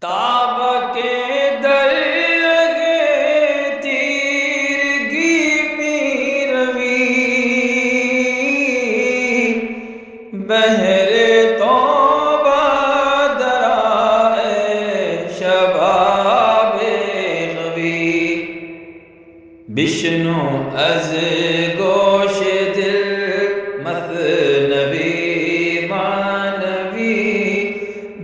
تاب کے درگے تیرگی پیروی بہر توبہ درائے شباب غوی بشنو از گوش دل مثنوی مانوی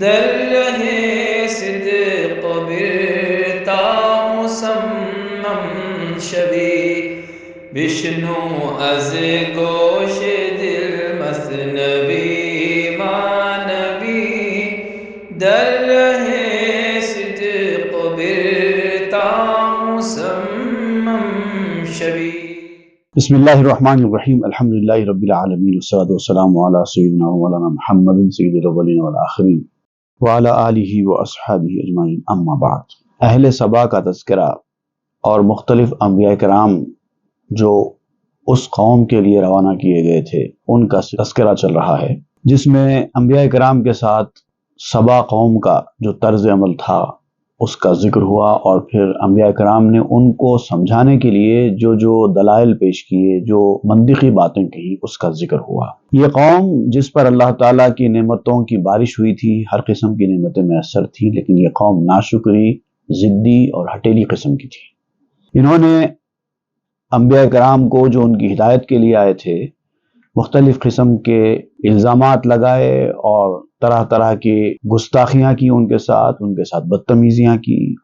در رہے صدق برتا مسمم شوی بشنو از گوش دل مثنوی مانوی در رہے صدق برتا مسمم شوی۔ بسم اللہ الرحمن الرحیم، الحمدللہ رب العالمین، والصلاة والسلام علی سیدنا مولانا محمد سید الاولین والآخرین وعلی آلہ واصحابہ اجمعین، اما بعد۔ اہل سبا کا تذکرہ اور مختلف انبیاء کرام جو اس قوم کے لیے روانہ کیے گئے تھے ان کا تذکرہ چل رہا ہے، جس میں انبیاء کرام کے ساتھ سبا قوم کا جو طرز عمل تھا اس کا ذکر ہوا، اور پھر انبیاء کرام نے ان کو سمجھانے کے لیے جو دلائل پیش کیے، جو منطقی باتیں کہی، اس کا ذکر ہوا۔ یہ قوم جس پر اللہ تعالیٰ کی نعمتوں کی بارش ہوئی تھی، ہر قسم کی نعمتیں میسر تھیں، لیکن یہ قوم ناشکری، ضدی اور ہٹیلی قسم کی تھی۔ انہوں نے انبیاء کرام کو جو ان کی ہدایت کے لیے آئے تھے مختلف قسم کے الزامات لگائے اور طرح طرح کی گستاخیاں کی، ان کے ساتھ بدتمیزیاں کی۔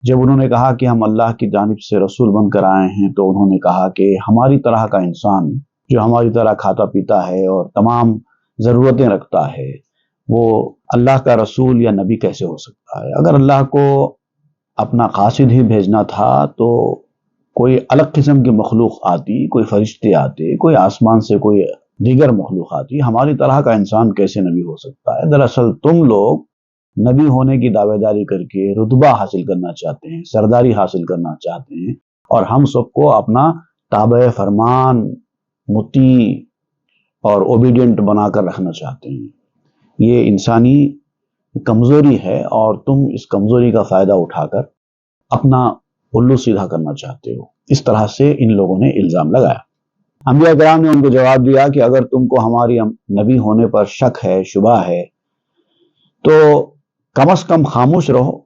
جب انہوں نے کہا کہ ہم اللہ کی جانب سے رسول بن کر آئے ہیں، تو انہوں نے کہا کہ ہماری طرح کا انسان جو ہماری طرح کھاتا پیتا ہے اور تمام ضرورتیں رکھتا ہے، وہ اللہ کا رسول یا نبی کیسے ہو سکتا ہے؟ اگر اللہ کو اپنا قاصد ہی بھیجنا تھا تو کوئی الگ قسم کی مخلوق آتی، کوئی فرشتے آتے، کوئی آسمان سے کوئی دیگر مخلوق آتی، ہماری طرح کا انسان کیسے نبی ہو سکتا ہے؟ دراصل تم لوگ نبی ہونے کی دعوے داری کر کے رتبہ حاصل کرنا چاہتے ہیں، سرداری حاصل کرنا چاہتے ہیں، اور ہم سب کو اپنا تابع فرمان، مطیع اور اوبیڈینٹ بنا کر رکھنا چاہتے ہیں۔ یہ انسانی کمزوری ہے، اور تم اس کمزوری کا فائدہ اٹھا کر اپنا الو سیدھا کرنا چاہتے ہو۔ اس طرح سے ان لوگوں نے الزام لگایا۔ انبیاء کرام نے ان کو جواب دیا کہ اگر تم کو ہماری نبی ہونے پر شک ہے، شبہ ہے، تو کم از کم خاموش رہو،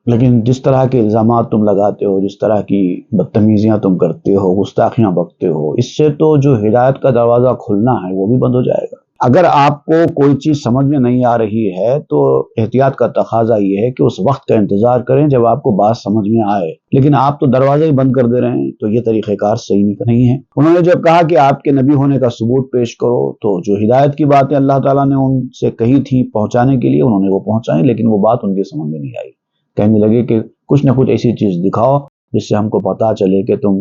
لیکن جس طرح کے الزامات تم لگاتے ہو، جس طرح کی بدتمیزیاں تم کرتے ہو، گستاخیاں بکتے ہو، اس سے تو جو ہدایت کا دروازہ کھلنا ہے وہ بھی بند ہو جائے گا۔ اگر آپ کو کوئی چیز سمجھ میں نہیں آ رہی ہے تو احتیاط کا تقاضا یہ ہے کہ اس وقت کا انتظار کریں جب آپ کو بات سمجھ میں آئے، لیکن آپ تو دروازہ ہی بند کر دے رہے ہیں، تو یہ طریقہ کار صحیح نہیں ہے۔ انہوں نے جب کہا کہ آپ کے نبی ہونے کا ثبوت پیش کرو، تو جو ہدایت کی باتیں اللہ تعالیٰ نے ان سے کہی تھی پہنچانے کے لیے، انہوں نے وہ پہنچائیں، لیکن وہ بات ان کے سمجھ میں نہیں آئی۔ کہنے لگے کہ کچھ نہ کچھ ایسی چیز دکھاؤ جس سے ہم کو پتہ چلے کہ تم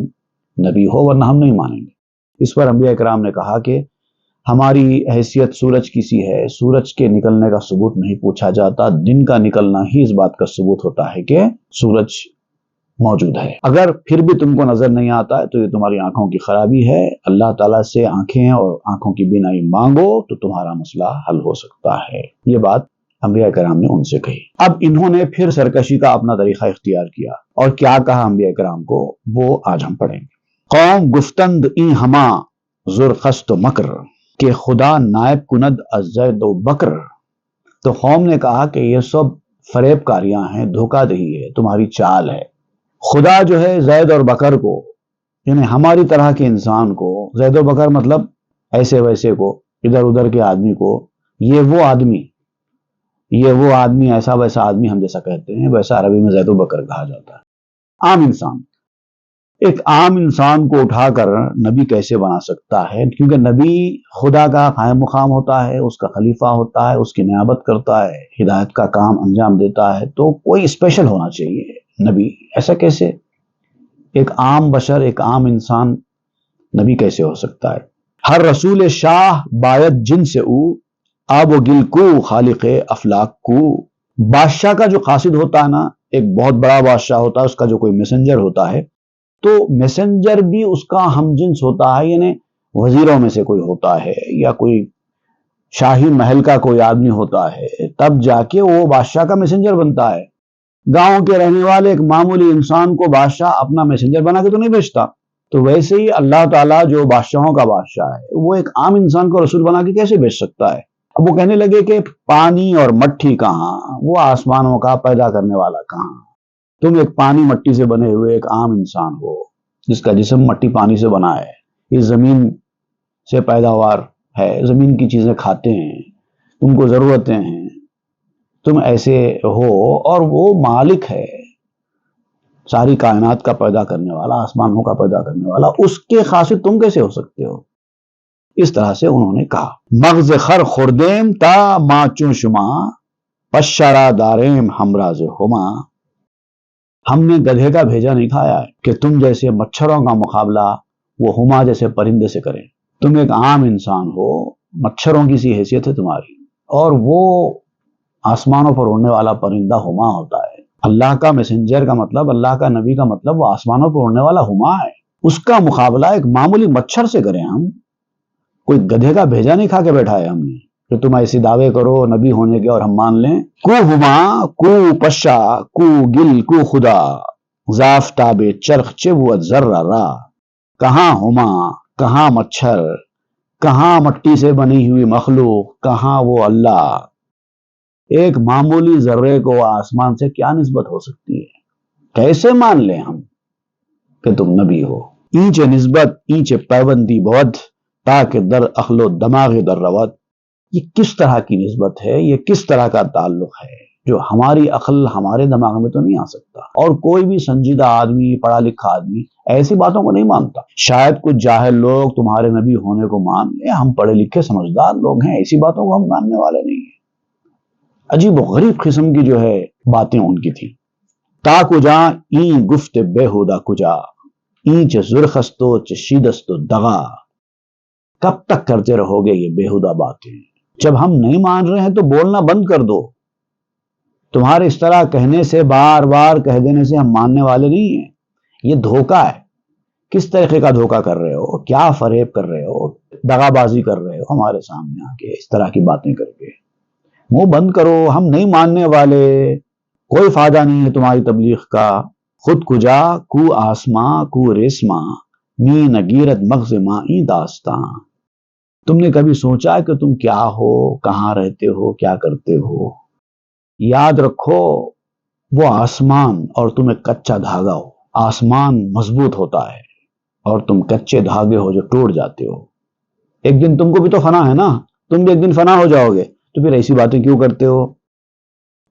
نبی ہو، ورنہ ہم نہیں مانیں گے۔ اس پر انبیاء کرام نے کہا کہ ہماری حیثیت سورج کی سی ہے، سورج کے نکلنے کا ثبوت نہیں پوچھا جاتا، دن کا نکلنا ہی اس بات کا ثبوت ہوتا ہے کہ سورج موجود ہے۔ اگر پھر بھی تم کو نظر نہیں آتا ہے تو یہ تمہاری آنکھوں کی خرابی ہے، اللہ تعالیٰ سے آنکھیں اور آنکھوں کی بینائی مانگو تو تمہارا مسئلہ حل ہو سکتا ہے۔ یہ بات انبیاء کرام نے ان سے کہی۔ اب انہوں نے پھر سرکشی کا اپنا طریقہ اختیار کیا، اور کیا کہا انبیاء کرام کو وہ آج ہم پڑھیں گے۔ قوم گفتند این ہما زرخست و مکر، کہ خدا نائب کند از زید و بکر۔ تو قوم نے کہا کہ یہ سب فریب کاریاں ہیں، دھوکہ دہی ہے، تمہاری چال ہے۔ خدا جو ہے زید اور بکر کو، یعنی ہماری طرح کے انسان کو، زید و بکر مطلب ایسے ویسے کو، ادھر ادھر کے آدمی کو، یہ وہ آدمی ایسا ویسا آدمی ہم جیسا کہتے ہیں، ویسا عربی میں زید و بکر کہا جاتا ہے۔ عام انسان، ایک عام انسان کو اٹھا کر نبی کیسے بنا سکتا ہے؟ کیونکہ نبی خدا کا قائم مقام ہوتا ہے، اس کا خلیفہ ہوتا ہے، اس کی نیابت کرتا ہے، ہدایت کا کام انجام دیتا ہے، تو کوئی اسپیشل ہونا چاہیے نبی۔ ایسا کیسے ایک عام بشر، ایک عام انسان نبی کیسے ہو سکتا ہے؟ ہر رسول شاہ باید جن سے او، آب و گل کو خالق افلاک کو۔ بادشاہ کا جو قاصد ہوتا ہے نا، ایک بہت بڑا بادشاہ ہوتا ہے، اس کا جو کوئی میسنجر ہوتا ہے، تو میسنجر بھی اس کا ہم جنس ہوتا ہے، یعنی وزیروں میں سے کوئی ہوتا ہے یا کوئی شاہی محل کا کوئی آدمی ہوتا ہے تب جا کے وہ بادشاہ کا میسنجر بنتا ہے. گاؤں کے رہنے والے ایک معمولی انسان کو بادشاہ اپنا میسنجر بنا کے تو نہیں بھیجتا. تو ویسے ہی اللہ تعالیٰ جو بادشاہوں کا بادشاہ ہے وہ ایک عام انسان کو رسول بنا کے کیسے بھیج سکتا ہے؟ اب وہ کہنے لگے کہ پانی اور مٹی کہاں، وہ آسمانوں کا پیدا کرنے والا کہاں؟ تم ایک پانی مٹی سے بنے ہوئے ایک عام انسان ہو جس کا جسم مٹی پانی سے بنا ہے، اس زمین سے پیداوار ہے، زمین کی چیزیں کھاتے ہیں، تم کو ضرورتیں ہیں، تم ایسے ہو، اور وہ مالک ہے ساری کائنات کا پیدا کرنے والا، آسمانوں کا پیدا کرنے والا، اس کے خاص تم کیسے ہو سکتے ہو؟ اس طرح سے انہوں نے کہا. مغز خر خوردیم تا ماچوں شما پشرا داریم ہمراز ہما. ہم نے گدھے کا بھیجا نہیں کھایا ہے کہ تم جیسے مچھروں کا مقابلہ وہ ہما جیسے پرندے سے کریں. تم ایک عام انسان ہو، مچھروں کی سی حیثیت ہے تمہاری، اور وہ آسمانوں پر اڑنے والا پرندہ ہما ہوتا ہے. اللہ کا میسنجر کا مطلب، اللہ کا نبی کا مطلب وہ آسمانوں پر اڑنے والا ہما ہے. اس کا مقابلہ ایک معمولی مچھر سے کریں ہم؟ کوئی گدھے کا بھیجا نہیں کھا کے بیٹھا ہے ہم نے کہ تم ایسی دعوے کرو نبی ہونے کے اور ہم مان لیں. کو ہما کو پشا کو گل کو خدا زافتاب چرخ چبوت ذرہ را. کہاں ہما، کہاں مچھر، کہاں مٹی سے بنی ہوئی مخلوق، کہاں وہ اللہ؟ ایک معمولی ذرے کو آسمان سے کیا نسبت ہو سکتی ہے؟ کیسے مان لیں ہم کہ تم نبی ہو؟ اینچ نسبت اینچ پیوندی بود تاکہ در اخلو دماغ در روت. یہ کس طرح کی نسبت ہے، یہ کس طرح کا تعلق ہے جو ہماری عقل ہمارے دماغ میں تو نہیں آ سکتا؟ اور کوئی بھی سنجیدہ آدمی، پڑھا لکھا آدمی ایسی باتوں کو نہیں مانتا. شاید کچھ جاہل لوگ تمہارے نبی ہونے کو مان لیں، ہم پڑھے لکھے سمجھدار لوگ ہیں، ایسی باتوں کو ہم ماننے والے نہیں ہیں. عجیب و غریب قسم کی جو ہے باتیں ان کی تھی. تا کجا این گفت بےہودہ کجا اینچ زرخستو چشیدستو دغا. کب تک کرتے رہو گے یہ بےہودہ باتیں؟ جب ہم نہیں مان رہے ہیں تو بولنا بند کر دو. تمہارے اس طرح کہنے سے، بار بار کہہ دینے سے ہم ماننے والے نہیں ہیں. یہ دھوکہ ہے. کس طریقے کا دھوکہ کر رہے ہو؟ کیا فریب کر رہے ہو؟ دغا بازی کر رہے ہو ہمارے سامنے آ کے اس طرح کی باتیں کر کے. منہ بند کرو، ہم نہیں ماننے والے. کوئی فائدہ نہیں ہے تمہاری تبلیغ کا. خود کجا کو آسماں کو ریسما می نگیرت مغز مائی داستاں. تم نے کبھی سوچا کہ تم کیا ہو، کہاں رہتے ہو، کیا کرتے ہو؟ یاد رکھو وہ آسمان اور تم ایک کچا دھاگا ہو. آسمان مضبوط ہوتا ہے اور تم کچے دھاگے ہو جو ٹوٹ جاتے ہو. ایک دن تم کو بھی تو فنا ہے نا، تم بھی ایک دن فنا ہو جاؤ گے، تو پھر ایسی باتیں کیوں کرتے ہو؟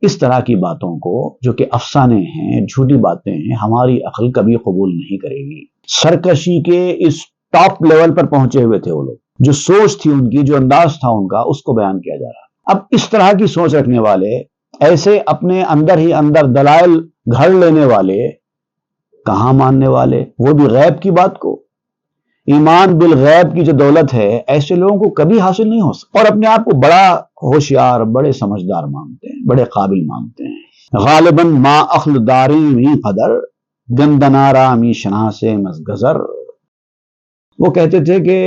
اس طرح کی باتوں کو جو کہ افسانے ہیں، جھوٹی باتیں ہیں، ہماری عقل کبھی قبول نہیں کرے گی. سرکشی کے اس ٹاپ لیول پر پہنچے ہوئے تھے وہ لوگ. جو سوچ تھی ان کی، جو انداز تھا ان کا، اس کو بیان کیا جا رہا. اب اس طرح کی سوچ رکھنے والے، ایسے اپنے اندر ہی اندر دلائل گھڑ لینے والے کہاں ماننے والے، وہ بھی غیب کی بات کو. ایمان بالغیب کی جو دولت ہے ایسے لوگوں کو کبھی حاصل نہیں ہو سکتا، اور اپنے آپ کو بڑا ہوشیار، بڑے سمجھدار مانتے ہیں، بڑے قابل مانتے ہیں. غالباً ما اخل داری می قدر گندنارا می شناسے مزگزر. وہ کہتے تھے کہ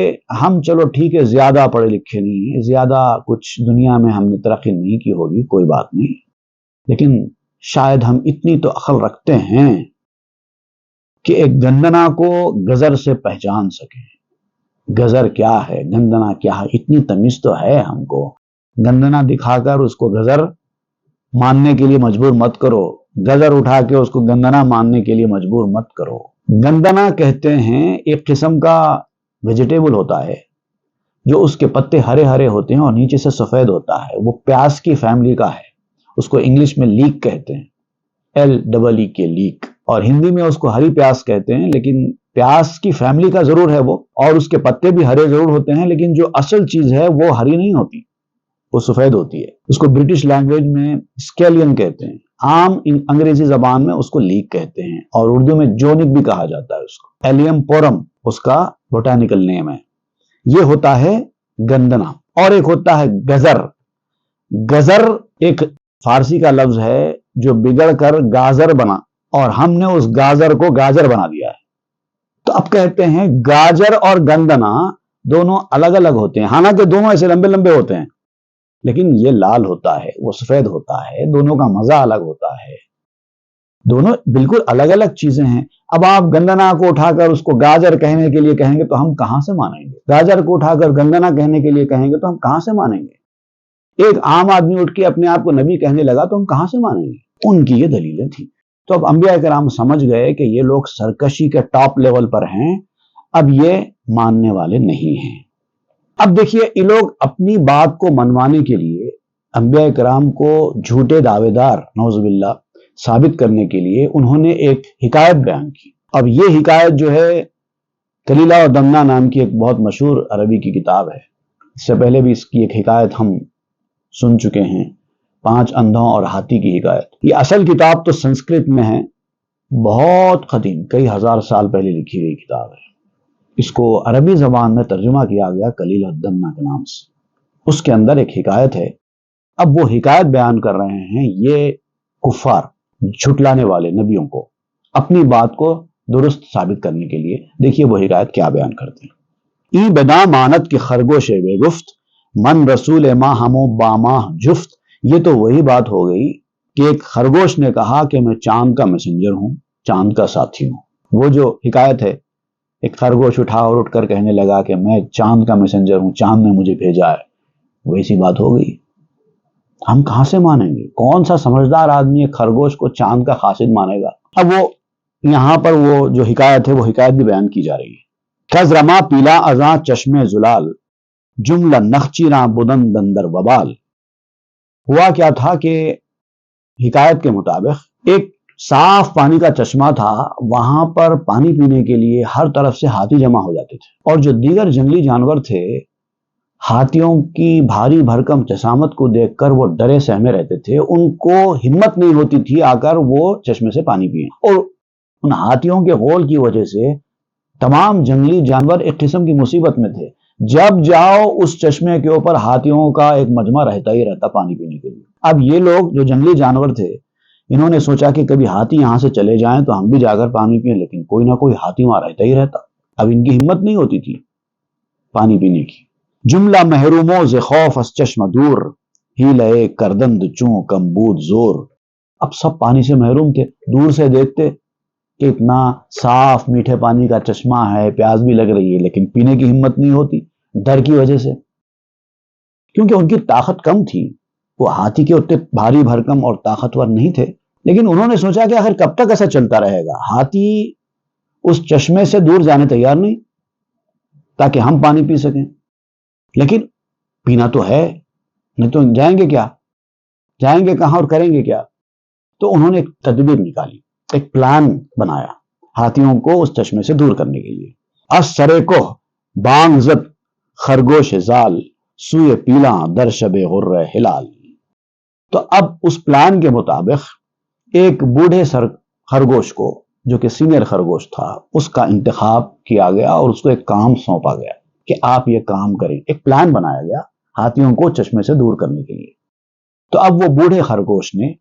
ہم چلو ٹھیک ہے، زیادہ پڑھے لکھے نہیں ہیں، زیادہ کچھ دنیا میں ہم نے ترقی نہیں کی ہوگی، کوئی بات نہیں، لیکن شاید ہم اتنی تو عقل رکھتے ہیں کہ ایک گندنا کو گزر سے پہچان سکیں. گزر کیا ہے، گندنا کیا ہے، اتنی تمیز تو ہے ہم کو. گندنا دکھا کر اس کو گزر ماننے کے لیے مجبور مت کرو، گزر اٹھا کے اس کو گندنا ماننے کے لیے مجبور مت کرو. گندنا کہتے ہیں ایک قسم کا ویجیٹیبل ہوتا ہے جو اس کے پتے ہرے ہرے ہوتے ہیں اور نیچے سے سفید ہوتا ہے. وہ پیاز کی فیملی کا ہے. اس کو انگلش میں لیک کہتے ہیں، LEE کے لیک، اور ہندی میں اس کو ہری پیاز کہتے ہیں. لیکن پیاز کی فیملی کا ضرور ہے وہ، اور اس کے پتے بھی ہرے ضرور ہوتے ہیں، لیکن جو اصل چیز ہے وہ ہری نہیں ہوتی، وہ سفید ہوتی ہے. اس کو برٹش لینگویج میں اسکیلین کہتے ہیں، عام انگریزی زبان میں اس کو لیک کہتے ہیں، اور اردو میں جونک بھی کہا جاتا ہے اس کو. ایلیم پورم اس کا بوٹینیکل نیم ہے. یہ ہوتا ہے گندنا. اور ایک ہوتا ہے گزر. گزر ایک فارسی کا لفظ ہے جو بگڑ کر گازر بنا، اور ہم نے اس گازر کو گاجر بنا دیا ہے. تو اب کہتے ہیں گاجر اور گندنا دونوں الگ الگ ہوتے ہیں، حالانکہ دونوں ایسے لمبے لمبے ہوتے ہیں، لیکن یہ لال ہوتا ہے، وہ سفید ہوتا ہے، دونوں کا مزہ الگ ہوتا ہے، دونوں بالکل الگ الگ چیزیں ہیں۔ اب آپ گندنا کو اٹھا کر اس کو گاجر کہنے کے لیے کہیں گے تو ہم کہاں سے مانیں گے؟ گاجر کو اٹھا کر گندنا کہنے کے لیے کہیں گے تو ہم کہاں سے مانیں گے؟ ایک عام آدمی اٹھ کے اپنے آپ کو نبی کہنے لگا تو ہم کہاں سے مانیں گے؟ ان کی یہ دلیلیں تھیں۔ تو اب انبیاء کرام سمجھ گئے کہ یہ لوگ سرکشی کے ٹاپ لیول پر ہیں، اب یہ ماننے والے نہیں ہیں۔ اب دیکھیے، یہ لوگ اپنی بات کو منوانے کے لیے انبیاء کرام کو جھوٹے دعوے دار نعوذ باللہ ثابت کرنے کے لیے انہوں نے ایک حکایت بیان کی۔ اب یہ حکایت جو ہے کلیلہ و دمنہ نام کی ایک بہت مشہور عربی کی کتاب ہے، اس سے پہلے بھی اس کی ایک حکایت ہم سن چکے ہیں، 5 اندھوں اور ہاتھی کی حکایت۔ یہ اصل کتاب تو سنسکرت میں ہے، بہت قدیم، کئی ہزار سال پہلے لکھی گئی کتاب ہے۔ اس کو عربی زبان میں ترجمہ کیا گیا کلیلہ الدمنہ کے نام سے۔ اس کے اندر ایک حکایت ہے۔ اب وہ حکایت بیان کر رہے ہیں یہ کفار، جھٹلانے والے نبیوں کو اپنی بات کو درست ثابت کرنے کے لیے۔ دیکھیے وہ حکایت کیا بیان کرتے ہیں۔ ای بدا مانت کی خرگوش بے گفت، من رسول ماں ہمو باماہ جفت۔ یہ تو وہی بات ہو گئی کہ ایک خرگوش نے کہا کہ میں چاند کا میسنجر ہوں، چاند کا ساتھی ہوں۔ وہ جو حکایت ہے، ایک خرگوش اٹھا اور اٹھ کر کہنے لگا کہ میں چاند کا میسنجر ہوں، چاند نے مجھے بھیجا ہے، ویسی بات ہو گئی۔ ہم کہاں سے مانیں گے؟ کون سا سمجھدار آدمی ایک خرگوش کو چاند کا قاصد مانے گا؟ اب وہ یہاں پر وہ جو حکایت ہے وہ حکایت بھی بیان کی جا رہی ہے۔ کز رما پیلا ازاں چشمے زلال، جملہ نخچیراں بدن دندر وبال۔ ہوا کیا تھا کہ حکایت کے مطابق ایک صاف پانی کا چشمہ تھا، وہاں پر پانی پینے کے لیے ہر طرف سے ہاتھی جمع ہو جاتے تھے، اور جو دیگر جنگلی جانور تھے ہاتھیوں کی بھاری بھرکم جسامت کو دیکھ کر وہ ڈرے سہمے رہتے تھے، ان کو ہمت نہیں ہوتی تھی آ کر وہ چشمے سے پانی پئیں، اور ان ہاتھیوں کے غول کی وجہ سے تمام جنگلی جانور ایک قسم کی مصیبت میں تھے۔ جب جاؤ اس چشمے کے اوپر ہاتھیوں کا ایک مجمع رہتا ہی رہتا پانی پینے کے لیے۔ اب یہ لوگ جو جنگلی جانور تھے، انہوں نے سوچا کہ کبھی ہاتھی یہاں سے چلے جائیں تو ہم بھی جا کر پانی پئیں، لیکن کوئی نہ کوئی ہاتھی وہاں رہتا ہی رہتا۔ اب ان کی ہمت نہیں ہوتی تھی پانی پینے کی۔ جملہ محروموں ز خوف از چشم دور، ہی لئے کردند چوں کمبود زور۔ اب سب پانی سے محروم تھے، دور سے دیکھتے کہ اتنا صاف میٹھے پانی کا چشمہ ہے، پیاس بھی لگ رہی ہے، لیکن پینے کی ہمت نہیں ہوتی ڈر کی وجہ سے، کیونکہ ان کی طاقت کم تھی، وہ ہاتھی کے اتنے بھاری بھرکم اور طاقتور نہیں تھے۔ لیکن انہوں نے سوچا کہ آخر کب تک ایسا چلتا رہے گا، ہاتھی اس چشمے سے دور جانے تیار نہیں تاکہ ہم پانی پی سکیں، لیکن پینا تو ہے، نہیں تو جائیں گے کیا، جائیں گے کہاں اور کریں گے کیا؟ تو انہوں نے ایک تدبیر نکالی، ایک پلان بنایا ہاتھیوں کو اس چشمے سے دور کرنے کے لیے۔ اس سرے کو بانگ زد خرگوش زال، سوئے پیلا در شب غر ہلال۔ تو اب اس پلان کے مطابق ایک بوڑھے خرگوش کو، جو کہ سینئر خرگوش تھا، اس کا انتخاب کیا گیا اور اس کو ایک کام سونپا گیا کہ آپ یہ کام کریں۔ ایک پلان بنایا گیا ہاتھیوں کو چشمے سے دور کرنے کے لیے۔ تو اب وہ بوڑھے خرگوش نے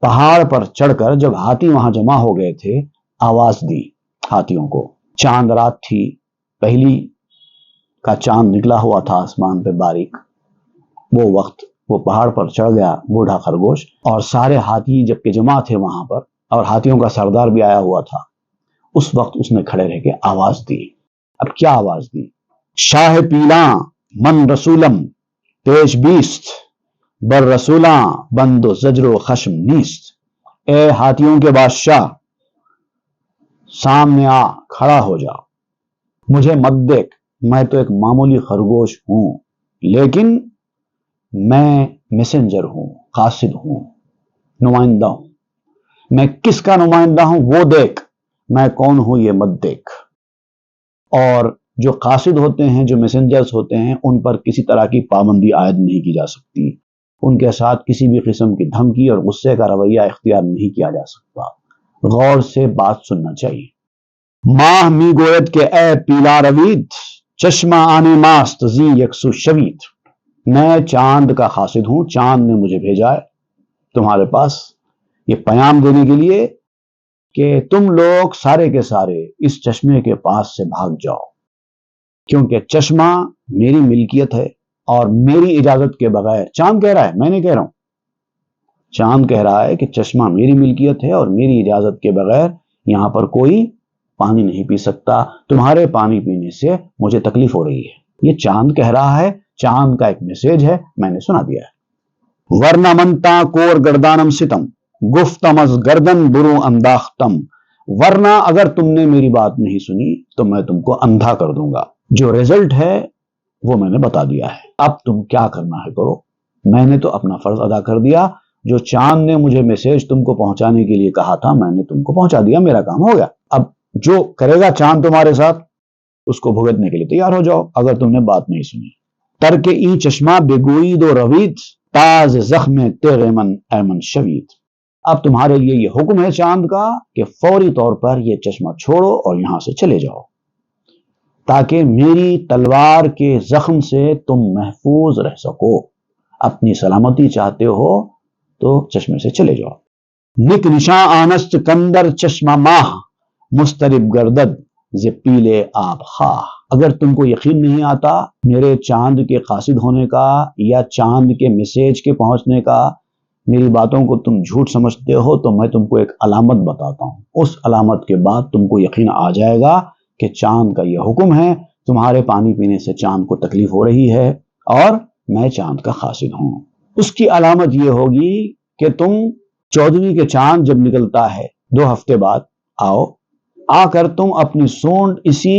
پہاڑ پر چڑھ کر، جب ہاتھی وہاں جمع ہو گئے تھے، آواز دی ہاتھیوں کو۔ چاند رات تھی، پہلی کا چاند نکلا ہوا تھا آسمان پہ باریک، وہ وقت وہ پہاڑ پر چڑھ گیا بوڑھا خرگوش، اور سارے ہاتھی جبکہ جمع تھے وہاں پر، اور ہاتھیوں کا سردار بھی آیا ہوا تھا، اس وقت اس نے کھڑے رہ کے آواز دی۔ اب کیا آواز دی؟ شاہ پیلاں من رسولم پیش بیست، بر رسولاں بند و زجر و خشم نیست۔ اے ہاتھیوں کے بادشاہ، سامنے آ، کھڑا ہو جا، مجھے مت دیکھ، میں تو ایک معمولی خرگوش ہوں، لیکن میں میسنجر ہوں، قاصد ہوں، نمائندہ ہوں۔ میں کس کا نمائندہ ہوں وہ دیکھ، میں کون ہوں یہ مت دیکھ۔ اور جو قاصد ہوتے ہیں، جو میسنجرز ہوتے ہیں، ان پر کسی طرح کی پابندی عائد نہیں کی جا سکتی، ان کے ساتھ کسی بھی قسم کی دھمکی اور غصے کا رویہ اختیار نہیں کیا جا سکتا، غور سے بات سننا چاہیے۔ ماہ می گوید کہ اے پیلا روید، چشمہ آنے ماست زی یکسو شوید۔ میں چاند کا قاصد ہوں، چاند نے مجھے بھیجا ہے تمہارے پاس یہ پیام دینے کے لیے کہ تم لوگ سارے کے سارے اس چشمے کے پاس سے بھاگ جاؤ، کیونکہ چشمہ میری ملکیت ہے اور میری اجازت کے بغیر، چاند کہہ رہا ہے، میں نہیں کہہ رہا ہوں، چاند کہہ رہا ہے کہ چشمہ میری ملکیت ہے اور میری اجازت کے بغیر یہاں پر کوئی پانی نہیں پی سکتا، تمہارے پانی پینے سے مجھے تکلیف ہو رہی ہے۔ یہ چاند کہہ رہا ہے، چاند کا ایک میسج ہے، میں نے سنا دیا ہے۔ ورنہ منتا کور گردانم ستم گفتم از گردن برو انداختم، ورنہ اگر تم نے میری بات نہیں سنی تو میں تم کو اندھا کر دوں گا۔ جو رزلٹ ہے وہ میں نے بتا دیا ہے، اب تم کیا کرنا ہے کرو، میں نے تو اپنا فرض ادا کر دیا، جو چاند نے مجھے میسج تم کو پہنچانے کے لیے کہا تھا میں نے تم کو پہنچا دیا، میرا کام ہو گیا۔ اب جو کرے گا چاند تمہارے ساتھ اس کو بھگتنے کے لیے تیار ہو جاؤ اگر تم نے بات نہیں سنی۔ ترک این چشمہ بگوئی دو روید تاز زخم تیغ من ایمن شوید، اب تمہارے لیے یہ حکم ہے چاند کا کہ فوری طور پر یہ چشمہ چھوڑو اور یہاں سے چلے جاؤ، تاکہ میری تلوار کے زخم سے تم محفوظ رہ سکو، اپنی سلامتی چاہتے ہو تو چشمے سے چلے جاؤ۔ نک نشاں آنست کندر چشمہ ماہ مسترب گردد ز پیلے آب خواہ، اگر تم کو یقین نہیں آتا میرے چاند کے قاصد ہونے کا یا چاند کے میسیج کے پہنچنے کا، میری باتوں کو تم جھوٹ سمجھتے ہو تو میں تم کو ایک علامت بتاتا ہوں، اس علامت کے بعد تم کو یقین آ جائے گا کہ چاند کا یہ حکم ہے، تمہارے پانی پینے سے چاند کو تکلیف ہو رہی ہے اور میں چاند کا قاصد ہوں۔ اس کی علامت یہ ہوگی کہ تم 14ویں کے چاند جب نکلتا ہے 2 ہفتے بعد آؤ، آ کر تم اپنی سونڈ اسی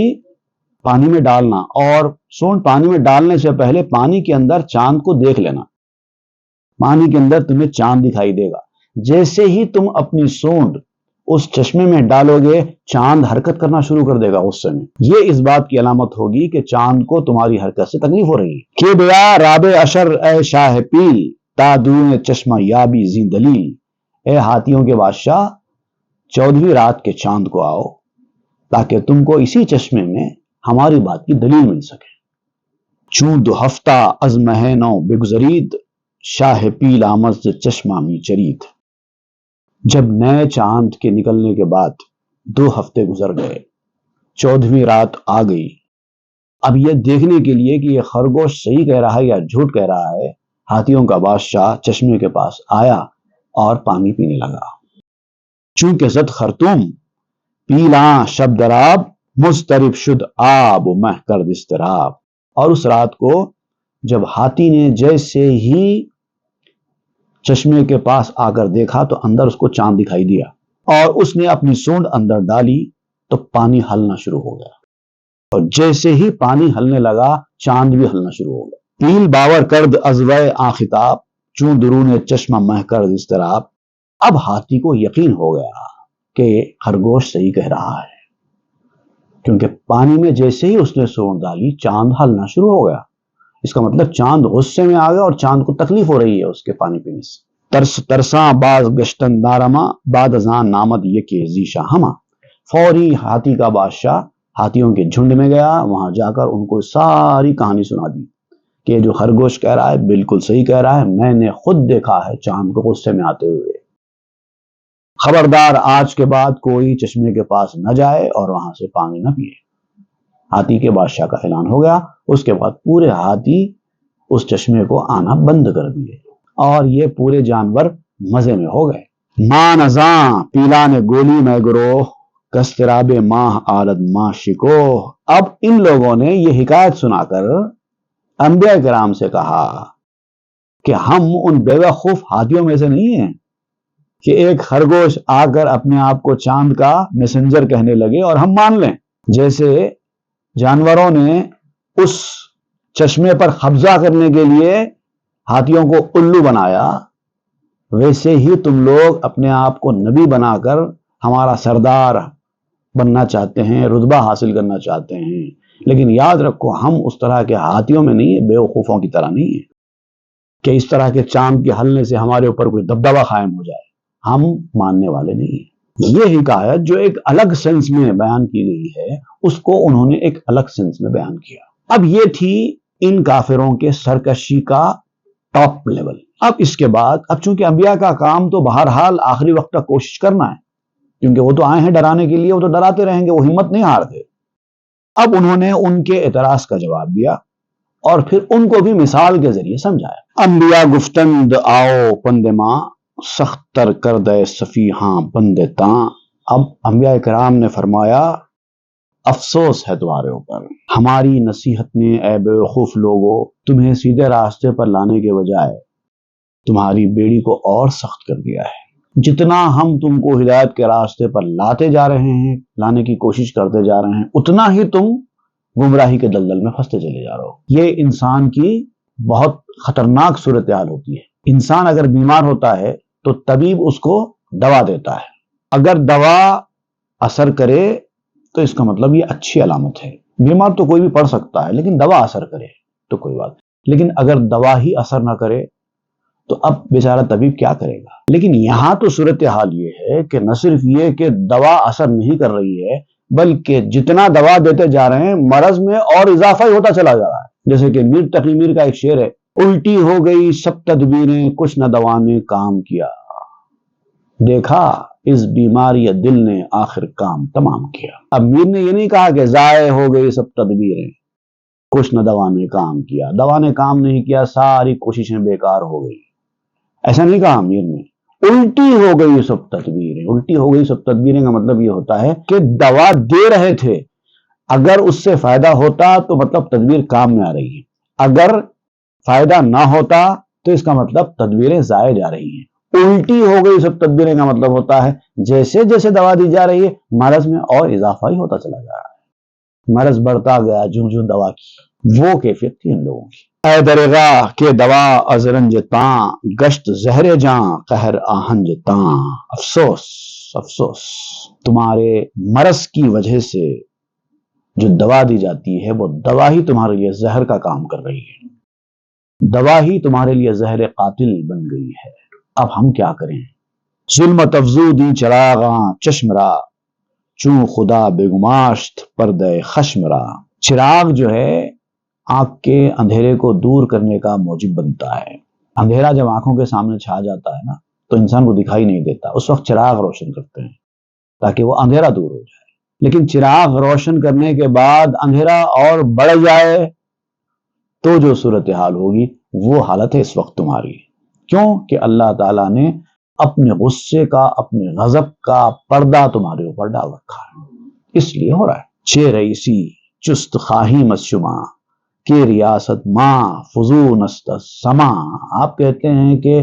پانی میں ڈالنا، اور سونڈ پانی میں ڈالنے سے پہلے پانی کے اندر چاند کو دیکھ لینا، پانی کے اندر تمہیں چاند دکھائی دے گا، جیسے ہی تم اپنی سونڈ اس چشمے میں ڈالو گے چاند حرکت کرنا شروع کر دے گا غصے میں، یہ اس بات کی علامت ہوگی کہ چاند کو تمہاری حرکت سے تکلیف ہو رہی ہے۔ کہ بیا راب اشر اے شاہ پیل تا دون چشمہ یابی زی دلیل، اے ہاتھیوں کے بادشاہ 14ویں رات کے چاند کو آؤ تاکہ تم کو اسی چشمے میں ہماری بات کی دلیل مل سکے۔ چون 2 ہفتہ از مہینوں بگزرید شاہ پیل آمد ز چشمہ می چرید، جب نئے چاند کے نکلنے کے بعد 2 ہفتے گزر گئے، 14ویں رات آ گئی، اب یہ دیکھنے کے لیے کہ یہ خرگوش صحیح کہہ رہا ہے یا جھوٹ کہہ رہا ہے، ہاتھیوں کا بادشاہ چشمے کے پاس آیا اور پانی پینے لگا۔ چونکہ زد خرطوم پیلاں شب دراب مضطرب شد آب و مہ کرد اضطراب، اور اس رات کو جب ہاتھی نے جیسے ہی چشمے کے پاس آ کر دیکھا تو اندر اس کو چاند دکھائی دیا، اور اس نے اپنی سونڈ اندر ڈالی تو پانی ہلنا شروع ہو گیا، اور جیسے ہی پانی ہلنے لگا چاند بھی ہلنا شروع ہو گیا۔ پیل باور کرد ازوے آختاب چون درون چشمہ مہ کرد اضطراب، اب ہاتھی کو یقین ہو گیا کہ خرگوش صحیح کہہ رہا ہے، کیونکہ پانی میں جیسے ہی اس نے سونڈ ڈالی چاند ہلنا شروع ہو گیا، اس کا مطلب چاند غصے میں آ گیا اور چاند کو تکلیف ہو رہی ہے اس کے پانی پینے سے۔ ترس ترساں باز گشتن دارما بعد ازاں نامد یکی زیشا ہما، فوری ہاتھی کا بادشاہ ہاتھیوں کے جھنڈ میں گیا، وہاں جا کر ان کو ساری کہانی سنا دی کہ جو خرگوش کہہ رہا ہے بالکل صحیح کہہ رہا ہے، میں نے خود دیکھا ہے چاند کو غصے میں آتے ہوئے، خبردار آج کے بعد کوئی چشمے کے پاس نہ جائے اور وہاں سے پانی نہ پیے۔ ہاتھی کے بادشاہ کا اعلان ہو گیا، اس کے بعد پورے ہاتھی اس چشمے کو آنا بند کر دیے اور یہ پورے جانور مزے میں ہو گئے۔ ماں نزاں پیلان گولی میں گروہ کستراب ماہ آلد ماہ شکو، اب ان لوگوں نے یہ حکایت سنا کر انبیاء کرام سے کہا کہ ہم ان بیوقوف ہاتھیوں میں سے نہیں ہیں کہ ایک خرگوش آ کر اپنے آپ کو چاند کا میسنجر کہنے لگے اور ہم مان لیں۔ جیسے جانوروں نے اس چشمے پر قبضہ کرنے کے لیے ہاتھیوں کو الو بنایا، ویسے ہی تم لوگ اپنے آپ کو نبی بنا کر ہمارا سردار بننا چاہتے ہیں، رتبہ حاصل کرنا چاہتے ہیں، لیکن یاد رکھو ہم اس طرح کے ہاتھیوں میں نہیں ہیں، بیوقوفوں کی طرح نہیں ہیں کہ اس طرح کے چاند کے ہلنے سے ہمارے اوپر کوئی دبدبہ قائم ہو جائے، ہم ماننے والے نہیں ہیں۔ یہ حکایت جو ایک الگ سینس میں بیان کی گئی ہے اس کو انہوں نے ایک الگ سینس میں بیان کیا۔ اب یہ تھی ان کافروں کے سرکشی کا ٹاپ لیول۔ اب اس کے بعد اب چونکہ انبیاء کا کام تو بہرحال آخری وقت تک کوشش کرنا ہے، کیونکہ وہ تو آئے ہیں ڈرانے کے لیے، وہ تو ڈراتے رہیں گے، وہ ہمت نہیں ہارتے۔ اب انہوں نے ان کے اعتراض کا جواب دیا اور پھر ان کو بھی مثال کے ذریعے سمجھایا۔ انبیاء گفتند آؤ پند ماں، سخت تر کر دے صفیحاں بند تاں۔ اب انبیاء کرام نے فرمایا افسوس ہے تمہارے اوپر، ہماری نصیحت نے اے بیوقوف لوگوں تمہیں سیدھے راستے پر لانے کے بجائے تمہاری بیڑی کو اور سخت کر دیا ہے۔ جتنا ہم تم کو ہدایت کے راستے پر لاتے جا رہے ہیں، لانے کی کوشش کرتے جا رہے ہیں، اتنا ہی تم گمراہی کے دلدل میں پھنستے چلے جا رہے ہو۔ یہ انسان کی بہت خطرناک صورتحال ہوتی ہے۔ انسان اگر بیمار ہوتا ہے تو طبیب اس کو دوا دیتا ہے، اگر دوا اثر کرے تو اس کا مطلب یہ اچھی علامت ہے۔ بیمار تو کوئی بھی پڑ سکتا ہے، لیکن دوا اثر کرے تو کوئی بات، لیکن اگر دوا ہی اثر نہ کرے تو اب بیچارہ طبیب کیا کرے گا؟ لیکن یہاں تو صورتحال یہ ہے کہ نہ صرف یہ کہ دوا اثر نہیں کر رہی ہے، بلکہ جتنا دوا دیتے جا رہے ہیں مرض میں اور اضافہ ہی ہوتا چلا جا رہا ہے۔ جیسے کہ میر تقی میر کا ایک شعر ہے، الٹی ہو گئی سب تدبیریں کچھ نہ دوا نے کام کیا، دیکھا اس بیماری دل نے آخر کام تمام کیا۔ اب میر نے یہ نہیں کہا کہ ضائع ہو گئی سب تدبیریں کچھ نہ دوا نے کام کیا، دوا نے کام نہیں کیا، ساری کوششیں بیکار ہو گئی، ایسا نہیں کہا میر نے۔ الٹی ہو گئی سب تدبیریں، الٹی ہو گئی سب تدبیریں کا مطلب یہ ہوتا ہے کہ دوا دے رہے تھے، اگر اس سے فائدہ ہوتا تو مطلب تدبیر کام میں آ رہی ہے، اگر فائدہ نہ ہوتا تو اس کا مطلب تدبیریں ضائع جا رہی ہیں۔ الٹی ہو گئی سب تدبیریں کا مطلب ہوتا ہے جیسے جیسے دوا دی جا رہی ہے مرض میں اور اضافہ ہی ہوتا چلا جا رہا ہے، مرض بڑھتا گیا جوں جوں دوا کی۔ وہ کیفیت تھی ان لوگوں کی۔ اے درگاہ کے دوا ازرنج تاں، گشت زہر جاں قہر آہنج تاں۔ افسوس افسوس، تمہارے مرض کی وجہ سے جو دوا دی جاتی ہے وہ دوا ہی تمہارے لیے زہر کا کام کر رہی ہے، دوا ہی تمہارے لیے زہر قاتل بن گئی ہے۔ اب ہم کیا کریں؟ ظلمت افزو دی چراغاں چشم را، چون خدا بگماشت پردہ خشم را۔ چراغ جو ہے آنکھ کے اندھیرے کو دور کرنے کا موجب بنتا ہے۔ اندھیرا جب آنکھوں کے سامنے چھا جاتا ہے نا تو انسان کو دکھائی نہیں دیتا، اس وقت چراغ روشن کرتے ہیں تاکہ وہ اندھیرا دور ہو جائے۔ لیکن چراغ روشن کرنے کے بعد اندھیرا اور بڑھ جائے تو جو صورتحال ہوگی وہ حالت ہے اس وقت تمہاری۔ کیوں کہ اللہ تعالیٰ نے اپنے غصے کا، اپنے غضب کا پردہ تمہارے اوپر ڈال رکھا ہے، اس لیے ہو رہا ہے۔ چھ رئیسی چست خواہی مسشما، کہ ریاست ماں فضون است سما۔ آپ کہتے ہیں کہ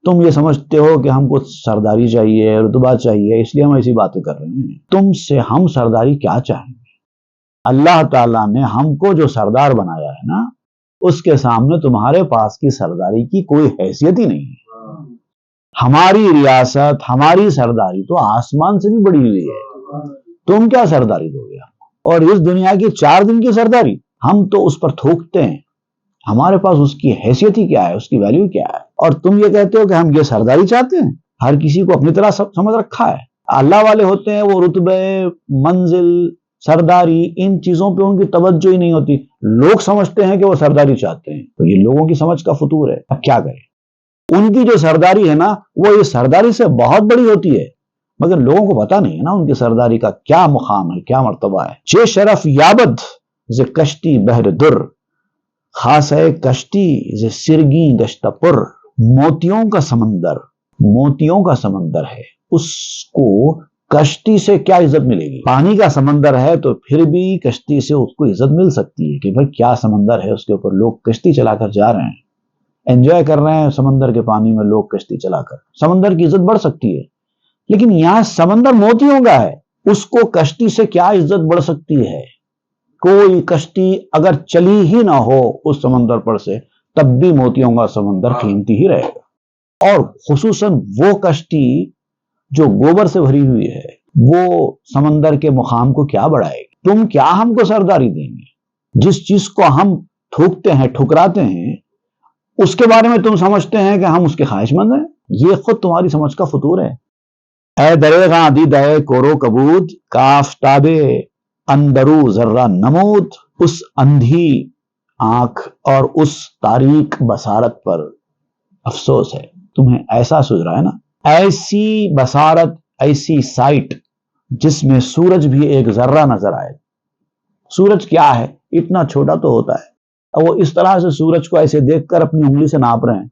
تم یہ سمجھتے ہو کہ ہم کو سرداری چاہیے، رتبہ چاہیے، اس لیے ہم ایسی باتیں کر رہے ہیں۔ تم سے ہم سرداری کیا چاہیں گے؟ اللہ تعالیٰ نے ہم کو جو سردار بنایا ہے نا، اس کے سامنے تمہارے پاس کی سرداری کی کوئی حیثیت ہی نہیں ہے۔ ہماری ریاست، ہماری سرداری تو آسمان سے بھی بڑی ہوئی ہے، تم کیا سرداری دو گے؟ اور اس دنیا کی 4 دن کی سرداری ہم تو اس پر تھوکتے ہیں، ہمارے پاس اس کی حیثیت ہی کیا ہے، اس کی ویلیو کیا ہے؟ اور تم یہ کہتے ہو کہ ہم یہ سرداری چاہتے ہیں؟ ہر کسی کو اپنی طرح سمجھ رکھا ہے۔ اللہ والے ہوتے ہیں وہ رتبے، منزل، سرداری، ان چیزوں پہ ان کی توجہ ہی نہیں ہوتی، لوگ سمجھتے ہیں کہ وہ سرداری چاہتے ہیں، تو یہ لوگوں کی سمجھ کا فطور ہے۔ اب کیا کریں؟ ان کی جو سرداری ہے نا وہ اس سرداری سے بہت بڑی ہوتی ہے، مگر لوگوں کو پتا نہیں ہے نا ان کی سرداری کا کیا مقام ہے، کیا مرتبہ ہے۔ چھ شرف یابد ز کشتی بحر در، خاص ہے کشتی ز سرگی گشت پر۔ موتیوں کا سمندر، موتیوں کا سمندر ہے، اس کو کشتی سے کیا عزت ملے گی؟ پانی کا سمندر ہے تو پھر بھی کشتی سے اس کو عزت مل سکتی ہے کہ بھائی کیا سمندر ہے، اس کے اوپر لوگ کشتی چلا کر جا رہے ہیں، انجوائے کر رہے ہیں سمندر کے پانی میں، لوگ کشتی چلا کر، سمندر کی عزت بڑھ سکتی ہے۔ لیکن یہاں سمندر موتیوں کا ہے، اس کو کشتی سے کیا عزت بڑھ سکتی ہے؟ کوئی کشتی اگر چلی ہی نہ ہو اس سمندر پر سے تب بھی موتیوں کا سمندر قیمتی ہی رہے گا۔ اور خصوصاً وہ کشتی جو گوبر سے بھری ہوئی ہے وہ سمندر کے مقام کو کیا بڑھائے گی؟ تم کیا ہم کو سرداری دیں گے؟ جس چیز کو ہم تھوکتے ہیں، ٹھکراتے ہیں، اس کے بارے میں تم سمجھتے ہیں کہ ہم اس کے خواہش مند ہیں؟ یہ خود تمہاری سمجھ کا فطور ہے۔ اے دریغاں دی دے کورو کبود، کافتاب اندرو ذرہ نمود۔ اس اندھی آنکھ اور اس تاریک بصارت پر افسوس ہے۔ تمہیں ایسا سوچ رہا ہے نا، ایسی بصارت، ایسی سائٹ جس میں سورج بھی ایک ذرہ نظر آئے۔ سورج کیا ہے؟ اتنا چھوٹا تو ہوتا ہے، اور وہ اس طرح سے سورج کو ایسے دیکھ کر اپنی انگلی سے ناپ رہے ہیں.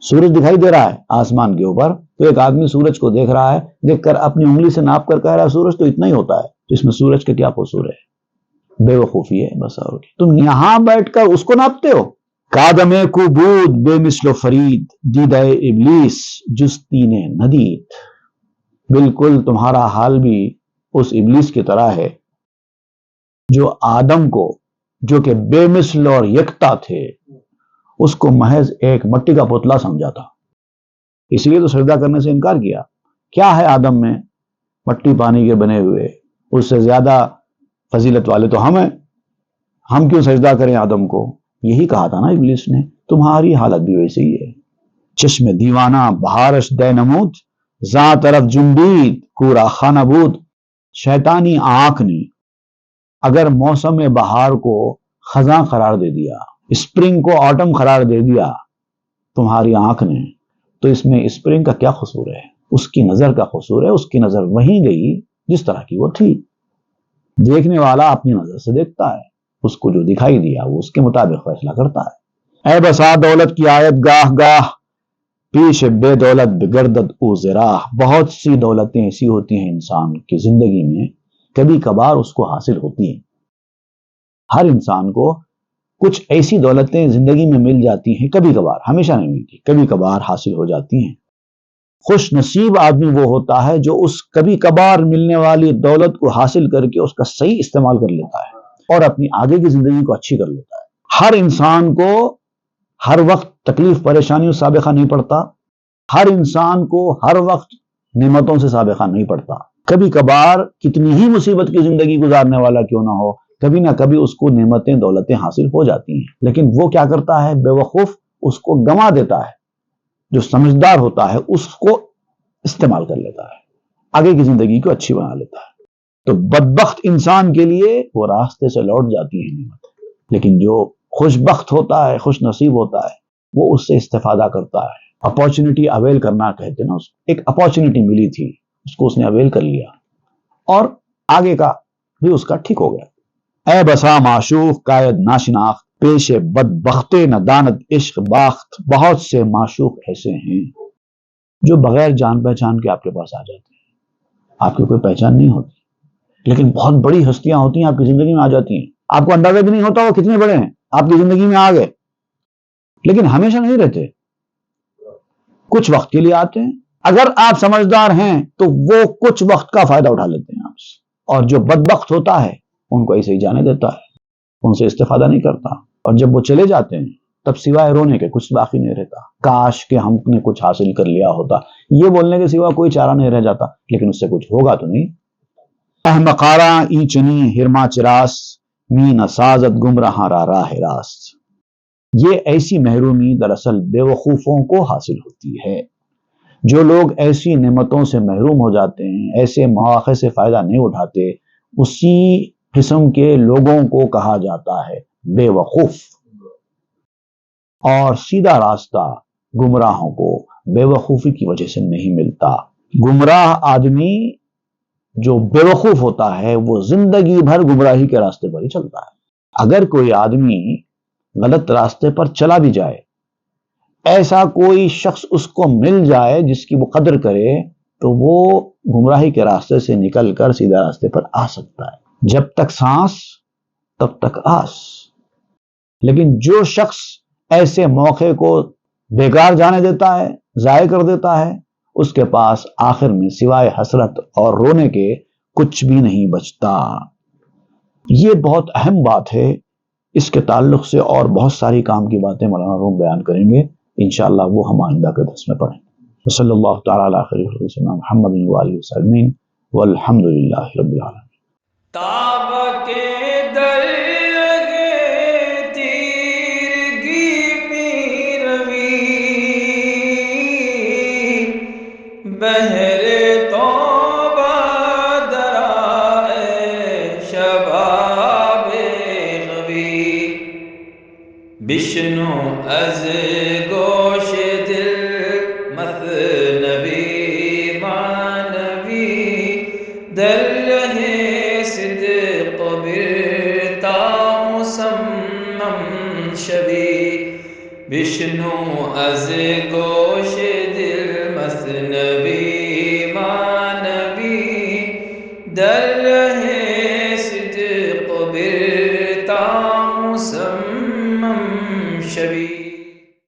سورج دکھائی دے رہا ہے آسمان کے اوپر، تو ایک آدمی سورج کو دیکھ رہا ہے، دیکھ کر اپنی انگلی سے ناپ کر کہہ رہا ہے سورج تو اتنا ہی ہوتا ہے، تو اس میں سورج کا کیا قصور ہے؟ بے وقوفی ہے بس. اور تم یہاں بیٹھ کر اس کو ناپتے ہو. کادم کو بود بے مثل و فرید، دیدہ ابلیس جستی نے ندید. بالکل تمہارا حال بھی اس ابلیس کی طرح ہے جو آدم کو، جو کہ بے مثل اور یکتا تھے، اس کو محض ایک مٹی کا پتلا سمجھا تھا، اسی لیے تو سجدہ کرنے سے انکار کیا. کیا ہے آدم میں؟ مٹی پانی کے بنے ہوئے، اس سے زیادہ فضیلت والے تو ہم ہیں، ہم کیوں سجدہ کریں آدم کو؟ یہی کہا تھا نا ابلیس نے. تمہاری حالت بھی ویسے ہی ہے. چشم دیوانہ بہارش دے نمود، زاں طرف جنبید کورا خانہ بود. شیطانی آنکھ نے اگر موسم بہار کو خزاں قرار دے دیا، اسپرنگ کو آٹم قرار دے دیا تمہاری آنکھ نے، تو اس میں اسپرنگ کا کیا قصور ہے؟ اس کی نظر کا قصور ہے. اس کی نظر وہیں گئی جس طرح کی وہ تھی. دیکھنے والا اپنی نظر سے دیکھتا ہے، اس کو جو دکھائی دیا وہ اس کے مطابق فیصلہ کرتا ہے. اے بسا دولت کی آیت گاہ گاہ، پیش بے دولت بگردد او زراح. بہت سی دولتیں ایسی ہوتی ہیں انسان کی زندگی میں، کبھی کبھار اس کو حاصل ہوتی ہیں. ہر انسان کو کچھ ایسی دولتیں زندگی میں مل جاتی ہیں، کبھی کبھار، ہمیشہ نہیں ملتی، کبھی کبھار حاصل ہو جاتی ہیں. خوش نصیب آدمی وہ ہوتا ہے جو اس کبھی کبھار ملنے والی دولت کو حاصل کر کے اس کا صحیح استعمال کر لیتا ہے اور اپنی آگے کی زندگی کو اچھی کر لیتا ہے. ہر انسان کو ہر وقت تکلیف پریشانیوں سابقہ نہیں پڑتا، ہر انسان کو ہر وقت نعمتوں سے سابقہ نہیں پڑتا. کبھی کبھار کتنی ہی مصیبت کی زندگی گزارنے والا کیوں نہ ہو، کبھی نہ کبھی اس کو نعمتیں دولتیں حاصل ہو جاتی ہیں. لیکن وہ کیا کرتا ہے؟ بے وقوف اس کو گنوا دیتا ہے. جو سمجھدار ہوتا ہے اس کو استعمال کر لیتا ہے، آگے کی زندگی کو اچھی بنا لیتا ہے. تو بدبخت انسان کے لیے وہ راستے سے لوٹ جاتی ہے نعمت، لیکن جو خوش بخت ہوتا ہے، خوش نصیب ہوتا ہے، وہ اس سے استفادہ کرتا ہے. اپارچونٹی اویل کرنا کہتے ہیں نا، ایک اپارچونٹی ملی تھی، اس کو اس نے اویل کر لیا اور آگے کا بھی اس کا ٹھیک ہو گیا. اے بسا معشوق قائد ناشناخت، پیش بدبخت ندانت عشق باخت. بہت سے معشوق ایسے ہیں جو بغیر جان پہچان کے آپ کے پاس آ جاتے ہیں، آپ کی کوئی پہچان نہیں ہوتی، لیکن بہت بڑی ہستیاں ہوتی ہیں آپ کی زندگی میں آ جاتی ہیں. آپ کو اندازہ بھی نہیں ہوتا وہ کتنے بڑے ہیں، آپ کی زندگی میں آ گئے، لیکن ہمیشہ نہیں رہتے، کچھ وقت کے لیے آتے ہیں. اگر آپ سمجھدار ہیں تو وہ کچھ وقت کا فائدہ اٹھا لیتے ہیں آپ سے، اور جو بدبخت ہوتا ہے ان کو ایسے ہی جانے دیتا ہے، ان سے استفادہ نہیں کرتا. اور جب وہ چلے جاتے ہیں تب سوائے رونے کے کچھ باقی نہیں رہتا. کاش کہ ہم نے کچھ حاصل کر لیا ہوتا، یہ بولنے کے سوا کوئی چارہ نہیں رہ جاتا، لیکن اس سے کچھ ہوگا تو نہیں. احمقارا ای چنی ہرما چراس، می نسازت گمراہ را راہ راست. یہ ایسی محرومی دراصل بے وقوفوں کو حاصل ہوتی ہے. جو لوگ ایسی نعمتوں سے محروم ہو جاتے ہیں، ایسے مواقع سے فائدہ نہیں اٹھاتے، اسی قسم کے لوگوں کو کہا جاتا ہے بے وقوف. اور سیدھا راستہ گمراہوں کو بے وقوفی کی وجہ سے نہیں ملتا. گمراہ آدمی جو بے وقوف ہوتا ہے وہ زندگی بھر گمراہی کے راستے پر ہی چلتا ہے. اگر کوئی آدمی غلط راستے پر چلا بھی جائے، ایسا کوئی شخص اس کو مل جائے جس کی وہ قدر کرے، تو وہ گمراہی کے راستے سے نکل کر سیدھا راستے پر آ سکتا ہے. جب تک سانس تب تک آس. لیکن جو شخص ایسے موقع کو بیکار جانے دیتا ہے، ضائع کر دیتا ہے، اس کے پاس آخر میں سوائے حسرت اور رونے کے کچھ بھی نہیں بچتا. یہ بہت اہم بات ہے. اس کے تعلق سے اور بہت ساری کام کی باتیں مولانا روم بیان کریں گے انشاءاللہ، وہ ہم آئندہ کے درس میں پڑھیں. صلی اللہ تعالی علی خیر خلق سیدنا محمد وآلہ وسلم والحمد للہ رب العالمین. تاب کے در لگے تیرگی میں روی، بہر توبہ درائے شباب غوی. بشنو از گوش دل مثنوی معنوی، در صدق برتا مسمم بشنو از گوش دل مثنوی ما نبی در رہ صدق برتا مسمم شبی